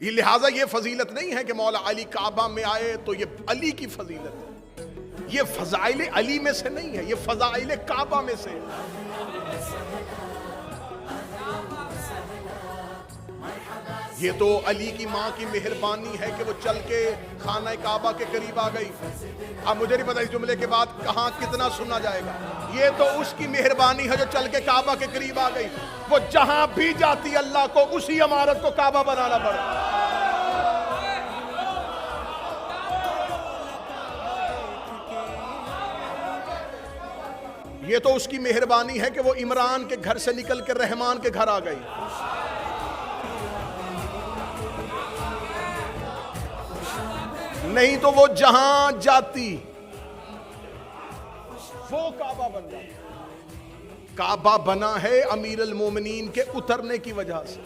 یہ لہٰذا یہ فضیلت نہیں ہے کہ مولا علی کعبہ میں آئے تو یہ علی کی فضیلت ہے، یہ فضائل علی میں سے نہیں ہے، یہ فضائل کعبہ میں سے ہے۔ یہ تو علی کی ماں کی مہربانی ہے کہ وہ چل کے خانہ کعبہ کے قریب آ گئی۔ اب مجھے نہیں پتا اس جملے کے بعد کہاں کتنا سنا جائے گا۔ یہ تو اس کی مہربانی ہے جو چل کے کعبہ کے قریب آ گئی، وہ جہاں بھی جاتی اللہ کو اسی عمارت کو کعبہ بنانا پڑا۔ یہ تو اس کی مہربانی ہے کہ وہ عمران کے گھر سے نکل کے رحمان کے گھر آ گئی۔ نہیں تو وہ جہاں جاتی وہ کعبہ بن جاتا۔ کعبہ بنا ہے امیر المومنین کے اترنے کی وجہ سے۔